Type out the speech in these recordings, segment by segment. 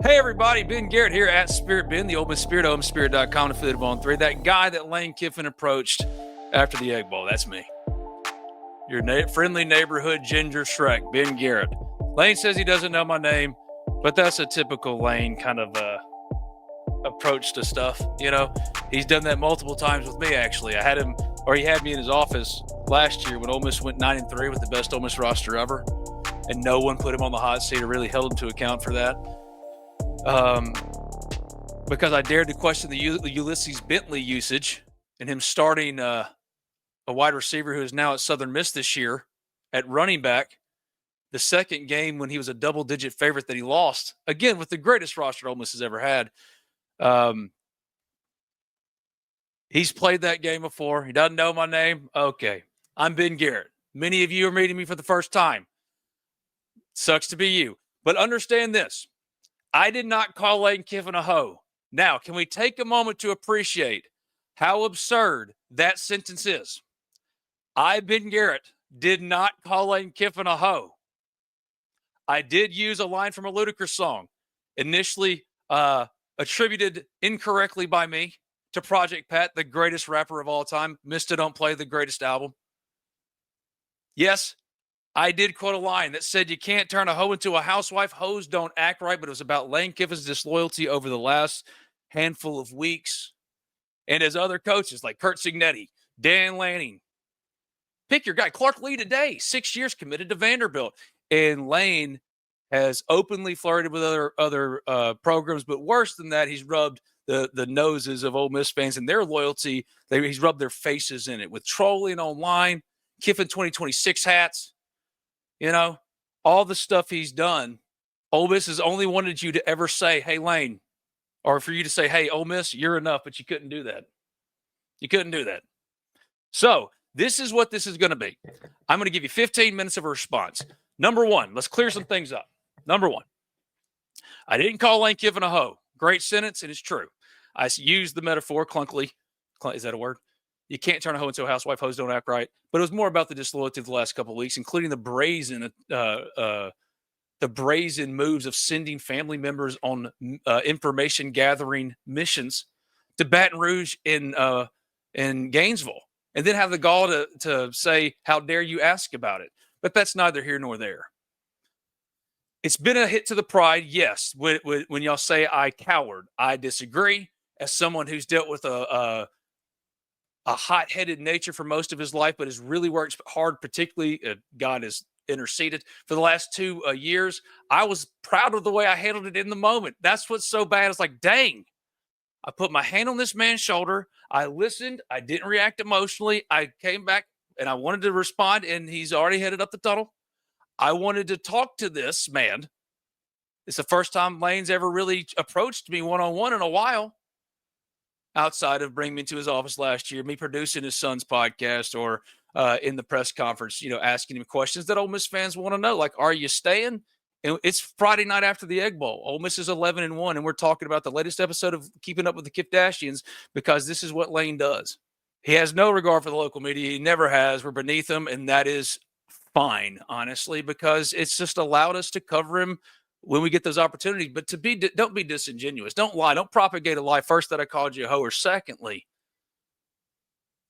Hey everybody, Ben Garrett here at Spirit Ben, the Ole Miss Spirit, OMSpirit.com, affiliated on 3. That guy that Lane Kiffin approached after the Egg Bowl, that's me. Your friendly neighborhood ginger Shrek, Ben Garrett. Lane says he doesn't know my name, but that's a typical Lane kind of approach to stuff. You know, he's done that multiple times with me, actually. He had me in his office last year when Ole Miss went 9-3 with the best Ole Miss roster ever, and no one put him on the hot seat or really held him to account for that. Because I dared to question the Ulysses Bentley usage and him starting a wide receiver who is now at Southern Miss this year at running back, the second game when he was a double-digit favorite that he lost, again, with the greatest roster Ole Miss has ever had. He's played that game before. He doesn't know my name. Okay. I'm Ben Garrett. Many of you are meeting me for the first time. Sucks to be you. But understand this. I did not call Lane Kiffin a hoe. Now, can we take a moment to appreciate how absurd that sentence is? I, Ben Garrett, did not call Lane Kiffin a hoe. I did use a line from a Ludacris song, initially attributed incorrectly by me to Project Pat, the greatest rapper of all time. Mista Don't Play, the greatest album. Yes, I did quote a line that said you can't turn a hoe into a housewife. Hoes don't act right, but it was about Lane Kiffin's disloyalty over the last handful of weeks. And his other coaches like Kurt Cignetti, Dan Lanning. Pick your guy. Clark Lee today, 6 years committed to Vanderbilt. And Lane has openly flirted with other programs, but worse than that, he's rubbed the noses of Ole Miss fans and their loyalty. He's rubbed their faces in it with trolling online, Kiffin 2026 hats. You know, all the stuff he's done. Ole Miss has only wanted you to ever say, hey, Lane, or for you to say, hey, Ole Miss, you're enough, but you couldn't do that. You couldn't do that. So this is what this is going to be. I'm going to give you 15 minutes of a response. Number one, let's clear some things up. Number one, I didn't call Lane Kiffin a hoe. Great sentence, and it's true. I used the metaphor clunkily. Is that a word? You can't turn a hoe into a housewife. Hoes don't act right. But it was more about the disloyalty of the last couple of weeks, including the brazen moves of sending family members on information gathering missions to Baton Rouge in Gainesville, and then have the gall to say, "How dare you ask about it?" But that's neither here nor there. It's been a hit to the pride, yes. When y'all say I cowered, I disagree. As someone who's dealt with a hot-headed nature for most of his life, but has really worked hard, particularly God has interceded for the last 2 years. I was proud of the way I handled it in the moment. That's what's so bad. It's like, dang, I put my hand on this man's shoulder. I listened. I didn't react emotionally. I came back and I wanted to respond, and he's already headed up the tunnel. I wanted to talk to this man. It's the first time Lane's ever really approached me one-on-one in a while, outside of bringing me to his office last year, me producing his son's podcast, or in the press conference, asking him questions that Ole Miss fans want to know, like, are you staying? And it's Friday night after the Egg Bowl. Ole Miss is 11-1, and we're talking about the latest episode of Keeping Up with the Kardashians because this is what Lane does. He has no regard for the local media. He never has. We're beneath him, and that is fine, honestly, because it's just allowed us to cover him when we get those opportunities. But don't be disingenuous. Don't lie. Don't propagate a lie. First, that I called you a hoe, or secondly,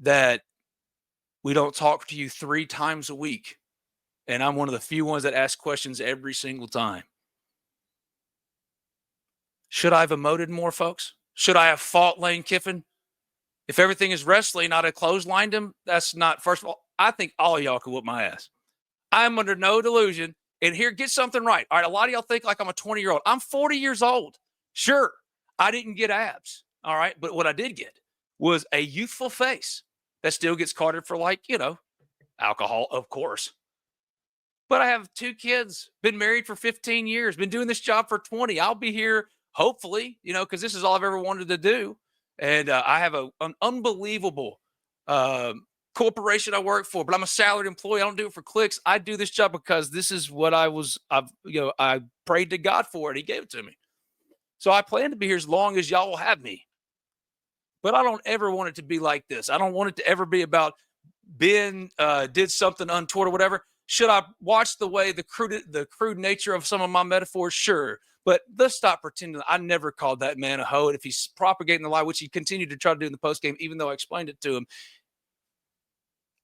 that we don't talk to you 3 times a week. And I'm one of the few ones that ask questions every single time. Should I have emoted more, folks? Should I have fought Lane Kiffin? If everything is wrestling, I'd have clotheslined him. That's not, first of all, I think all of y'all could whoop my ass. I'm under no delusion. And here, get something right. All right, a lot of y'all think like I'm a 20-year-old. I'm 40 years old. Sure, I didn't get abs. All right, but what I did get was a youthful face that still gets carded for, alcohol, of course. But I have 2 kids, been married for 15 years, been doing this job for 20. I'll be here, hopefully, because this is all I've ever wanted to do. And I have an unbelievable corporation I work for, but I'm a salaried employee. I don't do it for clicks. I do this job because this is what I prayed to God for it. He gave it to me. So I plan to be here as long as y'all will have me. But I don't ever want it to be like this. I don't want it to ever be about Ben did something untoward or whatever. Should I watch the way the crude nature of some of my metaphors? Sure. But let's stop pretending. I never called that man a hoe. And if he's propagating the lie, which he continued to try to do in the postgame, even though I explained it to him,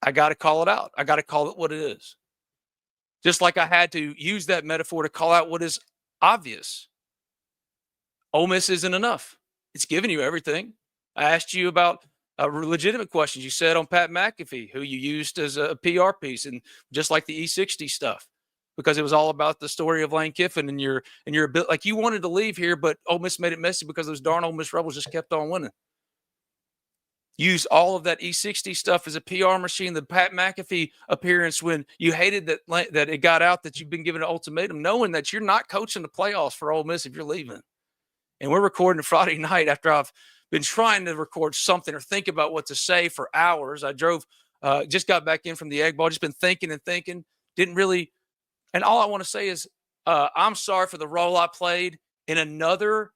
I got to call it out. I got to call it what it is. Just like I had to use that metaphor to call out what is obvious. Ole Miss isn't enough. It's giving you everything. I asked you about legitimate questions. You said on Pat McAfee, who you used as a PR piece, and just like the E60 stuff, because it was all about the story of Lane Kiffin and your ability. Like, you wanted to leave here, but Ole Miss made it messy because those darn Ole Miss Rebels just kept on winning. Use all of that E60 stuff as a PR machine. The Pat McAfee appearance, when you hated that it got out that you've been given an ultimatum, knowing that you're not coaching the playoffs for Ole Miss if you're leaving. And we're recording Friday night after I've been trying to record something or think about what to say for hours. I drove, just got back in from the Egg Bowl, just been thinking and thinking. Didn't really, and all I want to say is I'm sorry for the role I played in another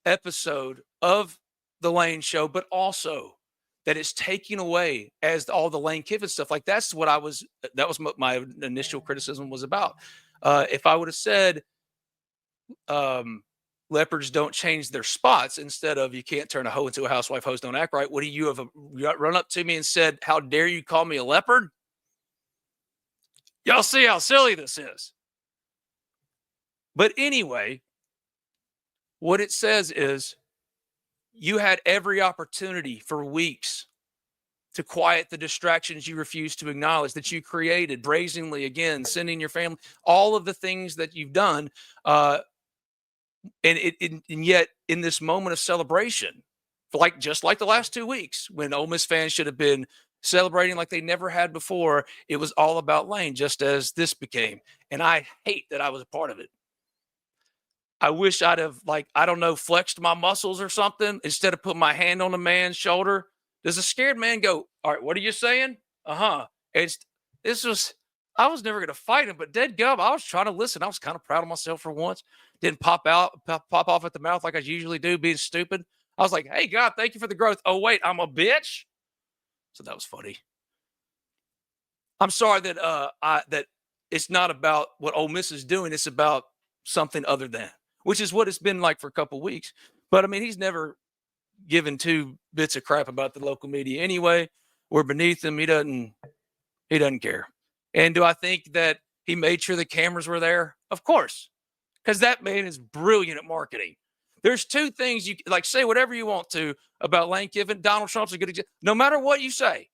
episode of the Lane Show, but also that it's taking away as all the Lane Kiffin stuff. Like, that was what my initial criticism was about. If I would have said, leopards don't change their spots instead of you can't turn a hoe into a housewife, hoes don't act right, would you have run up to me and said, how dare you call me a leopard? Y'all see how silly this is. But anyway, what it says is you had every opportunity for weeks to quiet the distractions you refuse to acknowledge, that you created brazenly, again, sending your family, all of the things that you've done. And yet, in this moment of celebration, just like the last 2 weeks, when Ole Miss fans should have been celebrating like they never had before, it was all about Lane, just as this became. And I hate that I was a part of it. I wish I'd have, I don't know, flexed my muscles or something instead of putting my hand on a man's shoulder. Does a scared man go, all right, what are you saying? I was never going to fight him, but dead gum, I was trying to listen. I was kind of proud of myself for once. Didn't pop off at the mouth like I usually do, being stupid. I was like, hey, God, thank you for the growth. Oh, wait, I'm a bitch? So that was funny. I'm sorry that it's not about what Ole Miss is doing. It's about something other than, which is what it's been like for a couple of weeks. But, I mean, he's never given 2 bits of crap about the local media anyway. We're beneath him. He doesn't care. And do I think that he made sure the cameras were there? Of course, because that man is brilliant at marketing. There's 2 things you say whatever you want to about Lane Kiffin. Donald Trump's a good example. No matter what you say,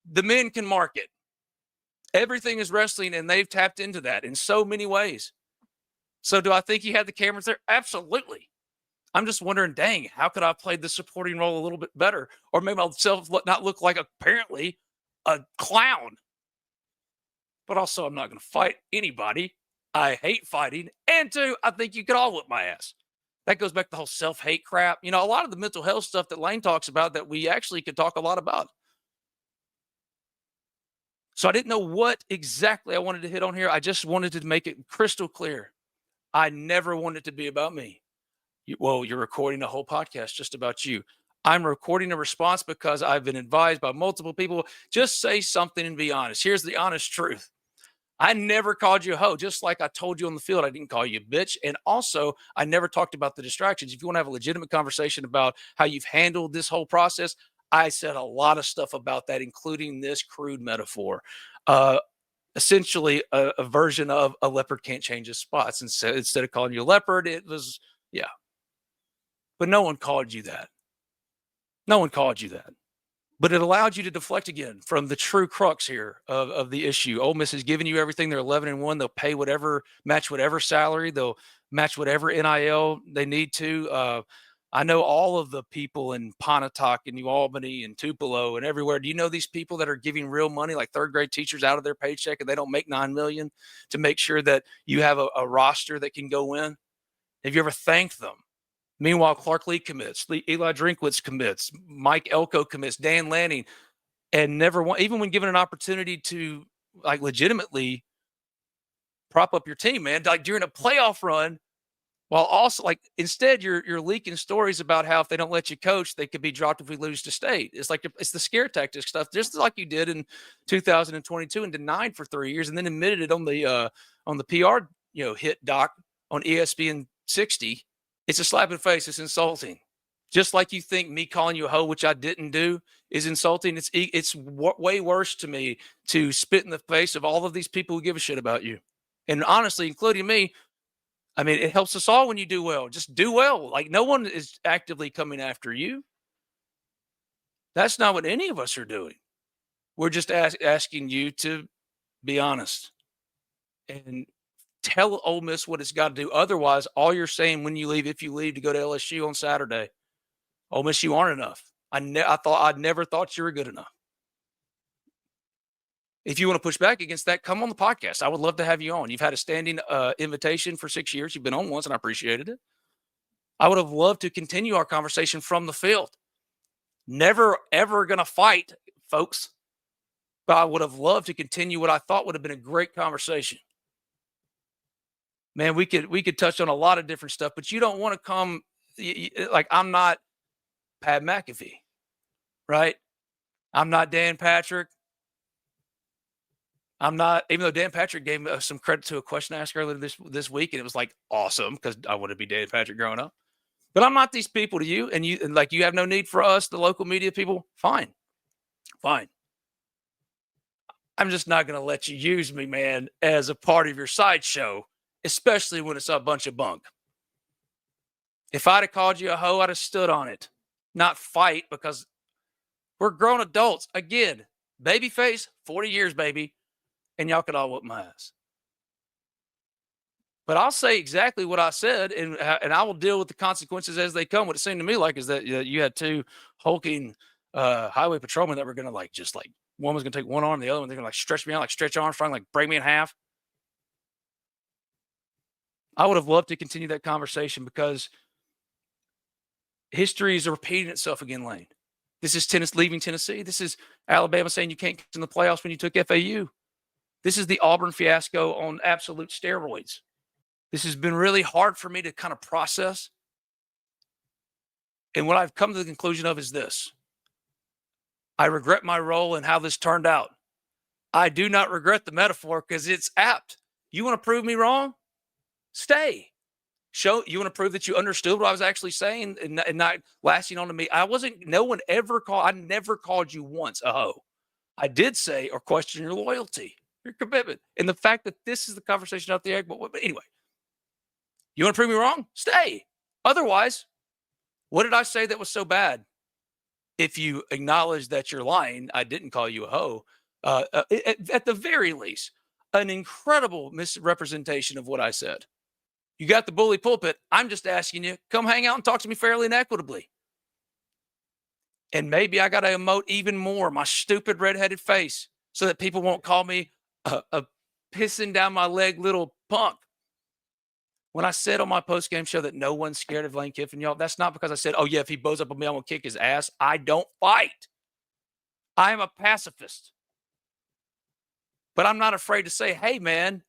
the men can market. Everything is wrestling, and they've tapped into that in so many ways. So do I think he had the cameras there? Absolutely. I'm just wondering, dang, how could I have played the supporting role a little bit better? Or maybe myself not look like apparently a clown. But also, I'm not going to fight anybody. I hate fighting. And 2, I think you could all whip my ass. That goes back to the whole self-hate crap. A lot of the mental health stuff that Lane talks about that we actually could talk a lot about. So I didn't know what exactly I wanted to hit on here. I just wanted to make it crystal clear. I never wanted it to be about me. You're recording a whole podcast just about you. I'm recording a response because I've been advised by multiple people, just say something and be honest. Here's the honest truth. I never called you a hoe, just like I told you on the field I didn't call you a bitch. And also, I never talked about the distractions. If you want to have a legitimate conversation about how you've handled this whole process, I said a lot of stuff about that, including this crude metaphor. Essentially, a version of a leopard can't change his spots. And so instead of calling you a leopard, it was, yeah. But no one called you that. No one called you that. But it allowed you to deflect again from the true crux here of the issue. Ole Miss has given you everything. They're 11-1. They'll pay whatever, match whatever salary. They'll match whatever NIL they need to. I know all of the people in Pontotoc and New Albany and Tupelo and everywhere. Do you know these people that are giving real money, like third-grade teachers, out of their paycheck, and they don't make $9 million to make sure that you have a roster that can go in? Have you ever thanked them? Meanwhile, Clark Lee commits, Eli Drinkwitz commits, Mike Elko commits, Dan Lanning, and even when given an opportunity to legitimately prop up your team, man, during a playoff run, while also instead you're leaking stories about how if they don't let you coach, they could be dropped if we lose to state. It's the scare tactic stuff, just like you did in 2022 and denied for 3 years, and then admitted it on the PR hit doc on ESPN 60, it's a slap in the face. It's insulting. Just like you think me calling you a hoe, which I didn't do, is insulting. It's way worse to me to spit in the face of all of these people who give a shit about you. And honestly, including me, I mean, it helps us all when you do well. Just do well. Like, no one is actively coming after you. That's not what any of us are doing. We're just asking you to be honest and tell Ole Miss what it's got to do. Otherwise, all you're saying when you leave, if you leave to go to LSU on Saturday, Ole Miss, you aren't enough. I never thought you were good enough. If you want to push back against that, come on the podcast. I would love to have you on. You've had a standing invitation for 6 years. You've been on once, and I appreciated it. I would have loved to continue our conversation from the field. Never, ever going to fight, folks. But I would have loved to continue what I thought would have been a great conversation. Man, we could touch on a lot of different stuff, but you don't want to come like I'm not Pat McAfee, right? I'm not Dan Patrick. I'm not, even though Dan Patrick gave some credit to a question I asked earlier this week, and it was like awesome because I wanted to be Dan Patrick growing up. But I'm not these people to you, and you have no need for us, the local media people. Fine. I'm just not going to let you use me, man, as a part of your sideshow, especially when it's a bunch of bunk. If I'd have called you a hoe, I'd have stood on it, not fight, because we're grown adults. Again, baby face, 40 years, baby, and y'all could all whoop my ass. But I'll say exactly what I said, and I will deal with the consequences as they come. What it seemed to me like is that you had two hulking highway patrolmen that were going to one was going to take one arm, the other one they're going to stretch me out like Stretch Armstrong, like break me in half. I would have loved to continue that conversation because history is repeating itself again, Lane. This is leaving Tennessee. This is Alabama saying you can't get in the playoffs when you took FAU. This is the Auburn fiasco on absolute steroids. This has been really hard for me to kind of process. And what I've come to the conclusion of is this. I regret my role in how this turned out. I do not regret the metaphor because it's apt. You want to prove me wrong? Stay. You want to prove that you understood what I was actually saying and not latching on to me. I never called you once a hoe. I did say or question your loyalty, your commitment, and the fact that this is the conversation out the egg. But anyway, you want to prove me wrong? Stay. Otherwise, what did I say that was so bad? If you acknowledge that you're lying, I didn't call you a hoe. At the very least, an incredible misrepresentation of what I said. You got the bully pulpit. I'm just asking you, come hang out and talk to me fairly and equitably. And maybe I got to emote even more my stupid redheaded face so that people won't call me a pissing down my leg little punk. When I said on my postgame show that no one's scared of Lane Kiffin, y'all, that's not because I said, oh, yeah, if he bows up on me, I'm going to kick his ass. I don't fight. I am a pacifist. But I'm not afraid to say, hey, man,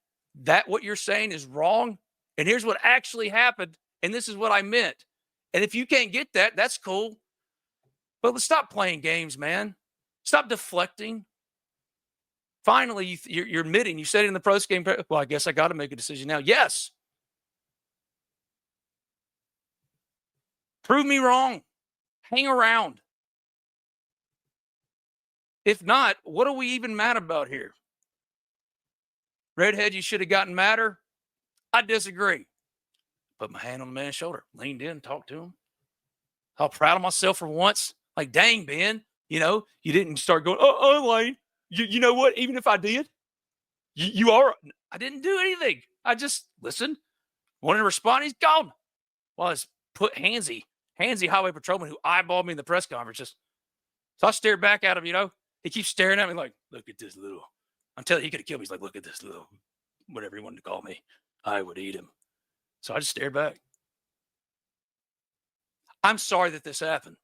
what you're saying is wrong. And here's what actually happened. And this is what I meant. And if you can't get that, that's cool. But let's stop playing games, man. Stop deflecting. Finally, you're admitting. You said it in the postgame. Well, I guess I got to make a decision now. Yes. Prove me wrong. Hang around. If not, what are we even mad about here? Redhead, you should have gotten madder. I disagree. Put my hand on the man's shoulder, leaned in, talked to him. How proud of myself for once. Like, dang, Ben, you didn't start going, Lane, you know what? Even if I did, you are. I didn't do anything. I just listened. Wanted to respond. He's gone. Well, it's put Hansy highway patrolman who eyeballed me in the press conference. So I stared back at him, He keeps staring at me like, look at this little. I'm telling you, he could have killed me. He's like, look at this little, whatever he wanted to call me. I would eat him. So I just stared back. I'm sorry that this happened.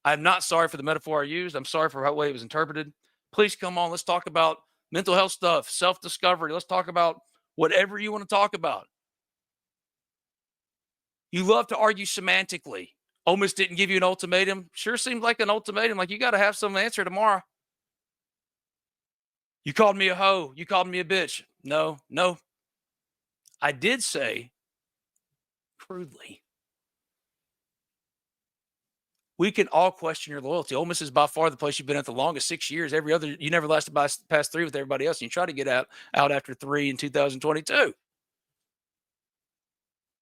I'm not sorry for the metaphor I used. I'm sorry for how way it was interpreted. Please come on. Let's talk about mental health stuff, self-discovery. Let's talk about whatever you want to talk about. You love to argue semantically. Ole Miss didn't give you an ultimatum. Sure seems like an ultimatum. Like you got to have some answer tomorrow. You called me a hoe. You called me a bitch. No. I did say crudely. We can all question your loyalty. Ole Miss is by far the place you've been at the longest, 6 years. Every other, you never lasted past 3 with everybody else, and you try to get out after 3 in 2022.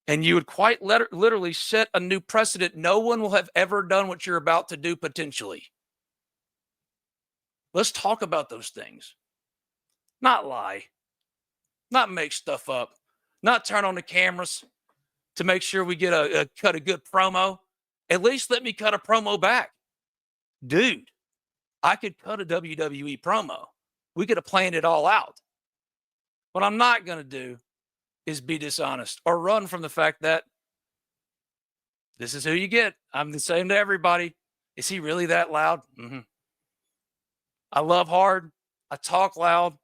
And you would quite literally set a new precedent. No one will have ever done what you're about to do potentially. Let's talk about those things. Not lie. Not make stuff up. Not turn on the cameras to make sure we get cut a good promo. At least let me cut a promo back. Dude, I could cut a WWE promo. We could have planned it all out. What I'm not going to do is be dishonest or run from the fact that this is who you get. I'm the same to everybody. Is he really that loud? Mm-hmm. I love hard. I talk loud.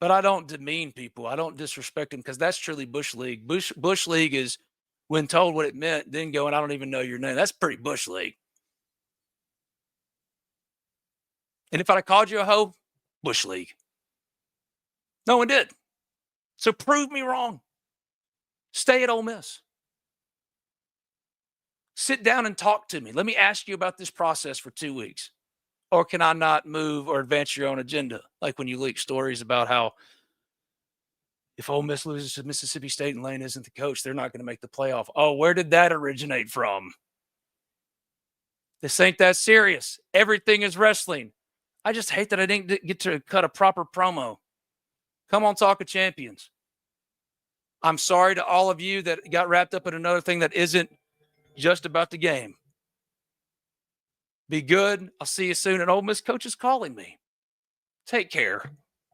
But I don't demean people. I don't disrespect them because that's truly Bush League. Bush League is when told what it meant, then going, I don't even know your name. That's pretty Bush League. And if I'd have called you a hoe, Bush League. No one did. So prove me wrong. Stay at Ole Miss. Sit down and talk to me. Let me ask you about this process for 2 weeks. Or can I not move or advance your own agenda? Like when you leak stories about how if Ole Miss loses to Mississippi State and Lane isn't the coach, they're not going to make the playoff. Oh, where did that originate from? This ain't that serious. Everything is wrestling. I just hate that I didn't get to cut a proper promo. Come on, Talk of Champions. I'm sorry to all of you that got wrapped up in another thing that isn't just about the game. Be good. I'll see you soon. And Ole Miss coach is calling me. Take care.